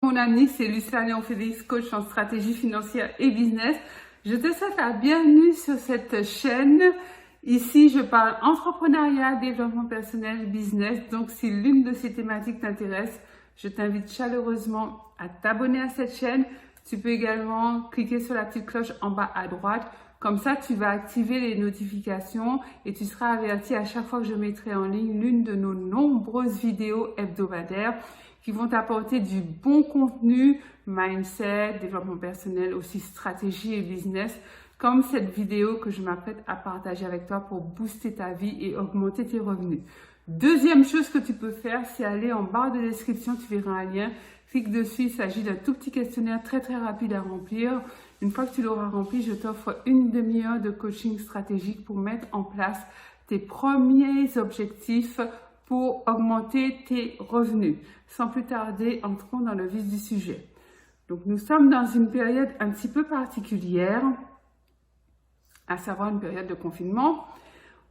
Mon ami, c'est Lucia Léon Félix, coach en stratégie financière et business. Je te souhaite la bienvenue sur cette chaîne. Ici, je parle entrepreneuriat, développement personnel, business. Donc, si l'une de ces thématiques t'intéresse, je t'invite chaleureusement à t'abonner à cette chaîne. Tu peux également cliquer sur la petite cloche en bas à droite. Comme ça, tu vas activer les notifications et tu seras averti à chaque fois que je mettrai en ligne l'une de nos nombreuses vidéos hebdomadaires qui vont t'apporter du bon contenu, mindset, développement personnel, aussi stratégie et business, comme cette vidéo que je m'apprête à partager avec toi pour booster ta vie et augmenter tes revenus. Deuxième chose que tu peux faire, c'est aller en barre de description, tu verras un lien. Clique dessus, il s'agit d'un tout petit questionnaire très rapide à remplir. Une fois que tu l'auras rempli, je t'offre une demi-heure de coaching stratégique pour mettre en place tes premiers objectifs pour augmenter tes revenus. Sans plus tarder, entrons dans le vif du sujet. Donc, nous sommes dans une période un petit peu particulière, à savoir une période de confinement.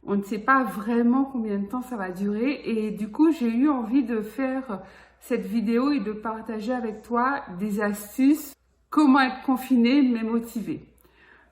On ne sait pas vraiment combien de temps ça va durer et du coup, j'ai eu envie de faire cette vidéo et de partager avec toi des astuces, comment être confiné mais motivé.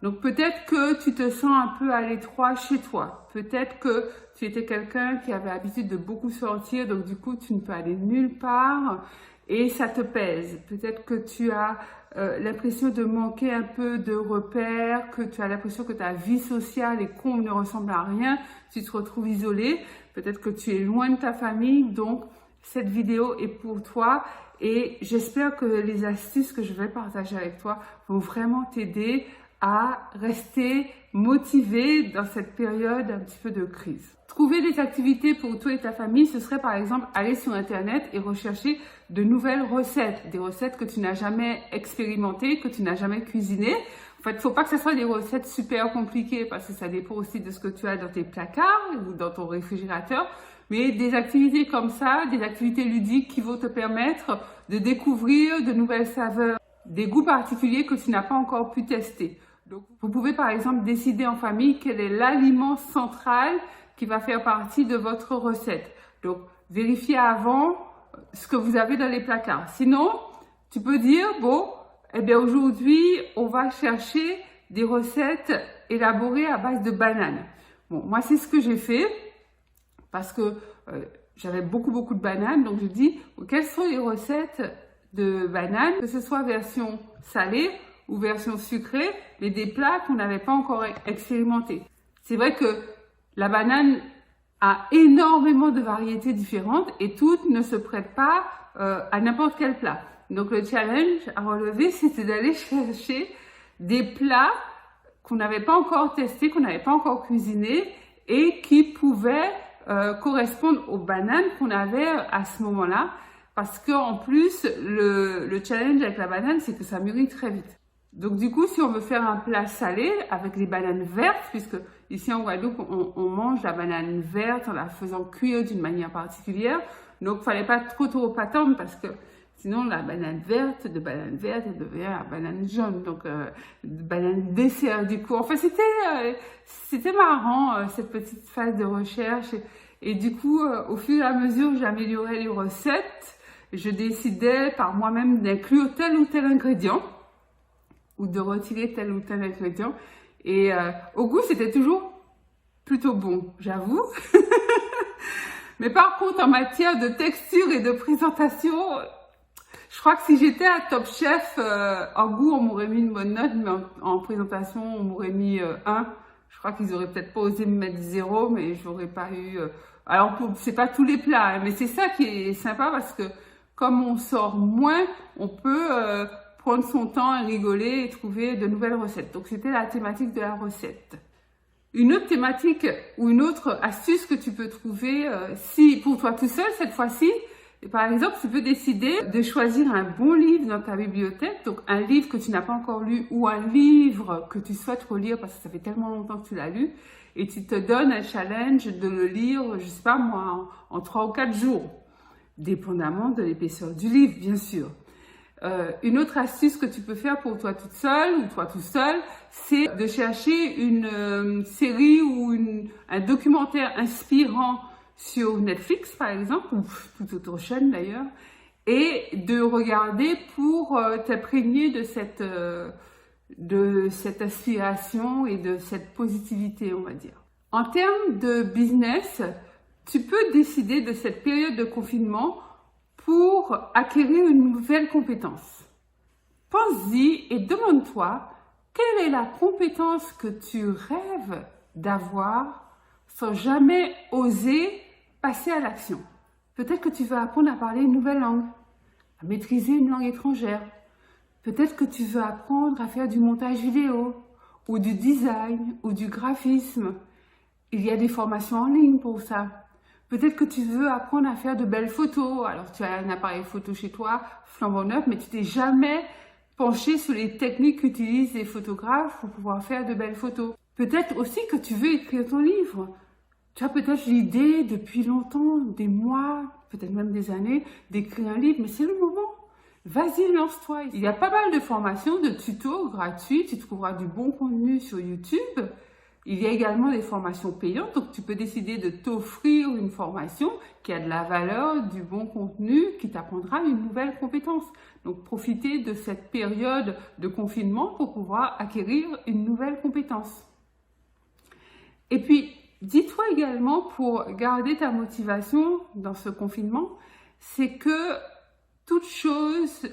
Donc peut-être que tu te sens un peu à l'étroit chez toi. Peut-être que tu étais quelqu'un qui avait l'habitude de beaucoup sortir, donc du coup tu ne peux aller nulle part et ça te pèse. Peut-être que tu as l'impression de manquer un peu de repères, que tu as l'impression que ta vie sociale et qu'on ne ressemble à rien, tu te retrouves isolé. Peut-être que tu es loin de ta famille, donc cette vidéo est pour toi et j'espère que les astuces que je vais partager avec toi vont vraiment t'aider à rester motivé dans cette période un petit peu de crise. Trouver des activités pour toi et ta famille, ce serait par exemple aller sur Internet et rechercher de nouvelles recettes, des recettes que tu n'as jamais expérimentées, que tu n'as jamais cuisinées. En fait, il ne faut pas que ce soit des recettes super compliquées parce que ça dépend aussi de ce que tu as dans tes placards ou dans ton réfrigérateur. Mais des activités comme ça, des activités ludiques qui vont te permettre de découvrir de nouvelles saveurs, des goûts particuliers que tu n'as pas encore pu tester. Donc, vous pouvez par exemple décider en famille quel est l'aliment central qui va faire partie de votre recette. Donc, vérifiez avant ce que vous avez dans les placards. Sinon, tu peux dire, bon, eh bien aujourd'hui, on va chercher des recettes élaborées à base de bananes. Bon, moi, c'est ce que j'ai fait parce que j'avais beaucoup de bananes. Donc, je dis, quelles sont les recettes de bananes, que ce soit version salée ou version sucrée, mais des plats qu'on n'avait pas encore expérimentés. C'est vrai que la banane a énormément de variétés différentes et toutes ne se prêtent pas à n'importe quel plat. Donc le challenge à relever, c'était d'aller chercher des plats qu'on n'avait pas encore testés, qu'on n'avait pas encore cuisinés et qui pouvaient correspondre aux bananes qu'on avait à ce moment-là. Parce qu'en plus, le challenge avec la banane, c'est que ça mûrit très vite. Donc du coup, si on veut faire un plat salé avec les bananes vertes, puisque ici en Guadeloupe, on mange la banane verte en la faisant cuire d'une manière particulière. Donc, il ne fallait pas trop attendre parce que sinon, la banane verte, elle devient la banane jaune. Donc, banane dessert du coup. Enfin, c'était marrant, cette petite phase de recherche. Et du coup, au fur et à mesure, j'améliorais les recettes. Je décidais par moi-même d'inclure tel ou tel ingrédient ou de retirer tel ou tel ingrédient. Et au goût, c'était toujours plutôt bon, j'avoue. Mais par contre, en matière de texture et de présentation, je crois que si j'étais à Top Chef, en goût, on m'aurait mis une bonne note, mais en présentation, on m'aurait mis 1. Je crois qu'ils auraient peut-être pas osé me mettre 0, mais j'aurais pas eu... Alors, c'est pas tous les plats, hein, mais c'est ça qui est sympa parce que comme on sort moins, on peut prendre son temps et rigoler et trouver de nouvelles recettes. Donc, c'était la thématique de la recette. Une autre thématique ou une autre astuce que tu peux trouver, si pour toi tout seul cette fois-ci, par exemple, tu peux décider de choisir un bon livre dans ta bibliothèque, donc un livre que tu n'as pas encore lu ou un livre que tu souhaites relire parce que ça fait tellement longtemps que tu l'as lu et tu te donnes un challenge de le lire, je sais pas moi, en 3 ou 4 jours, dépendamment de l'épaisseur du livre, bien sûr. Une autre astuce que tu peux faire pour toi toute seule ou toi tout seul, c'est de chercher une série ou un documentaire inspirant sur Netflix par exemple, ou toute autre chaîne d'ailleurs, et de regarder pour t'imprégner de cette aspiration et de cette positivité, on va dire. En termes de business, tu peux décider de cette période de confinement pour acquérir une nouvelle compétence. Pense-y et demande-toi quelle est la compétence que tu rêves d'avoir sans jamais oser passer à l'action. Peut-être que tu veux apprendre à parler une nouvelle langue, à maîtriser une langue étrangère. Peut-être que tu veux apprendre à faire du montage vidéo, ou du design, ou du graphisme. Il y a des formations en ligne pour ça. Peut-être que tu veux apprendre à faire de belles photos. Alors tu as un appareil photo chez toi, flambant neuf, mais tu t'es jamais penché sur les techniques qu'utilisent les photographes pour pouvoir faire de belles photos. Peut-être aussi que tu veux écrire ton livre. Tu as peut-être l'idée depuis longtemps, des mois, peut-être même des années, d'écrire un livre, mais c'est le moment. Vas-y, lance-toi. Il y a pas mal de formations, de tutos gratuits. Tu trouveras du bon contenu sur YouTube. Il y a également des formations payantes, donc tu peux décider de t'offrir une formation qui a de la valeur, du bon contenu, qui t'apprendra une nouvelle compétence. Donc profitez de cette période de confinement pour pouvoir acquérir une nouvelle compétence. Et puis, dis-toi également, pour garder ta motivation dans ce confinement, c'est que toute chose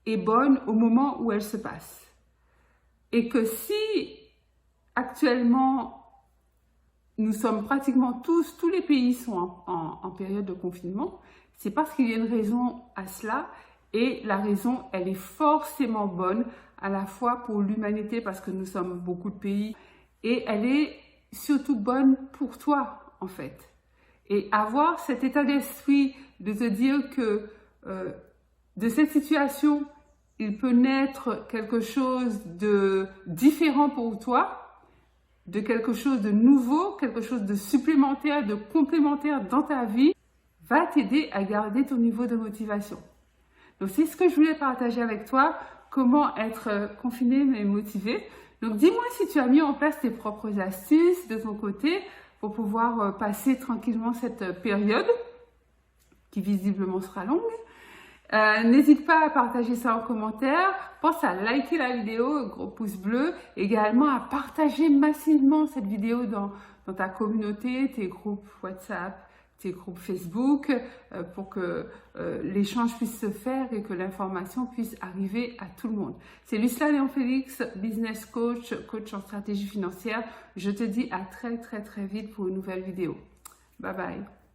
est bonne au moment où elle se passe. Et que si actuellement, nous sommes pratiquement tous les pays sont en période de confinement, c'est parce qu'il y a une raison à cela, et la raison, elle est forcément bonne, à la fois pour l'humanité, parce que nous sommes beaucoup de pays, et elle est surtout bonne pour toi, en fait. Et avoir cet état d'esprit de te dire que de cette situation, il peut naître quelque chose de différent pour toi, de quelque chose de nouveau, quelque chose de supplémentaire, de complémentaire dans ta vie, va t'aider à garder ton niveau de motivation. Donc, c'est ce que je voulais partager avec toi, comment être confiné mais motivé. Donc, dis-moi si tu as mis en place tes propres astuces de ton côté pour pouvoir passer tranquillement cette période qui visiblement sera longue. N'hésite pas à partager ça en commentaire. Pense à liker la vidéo, gros pouce bleu. Également à partager massivement cette vidéo dans ta communauté, tes groupes WhatsApp, tes groupes Facebook, pour que l'échange puisse se faire et que l'information puisse arriver à tout le monde. C'est Lucilla Léon-Félix, business coach, coach en stratégie financière. Je te dis à très vite pour une nouvelle vidéo. Bye bye.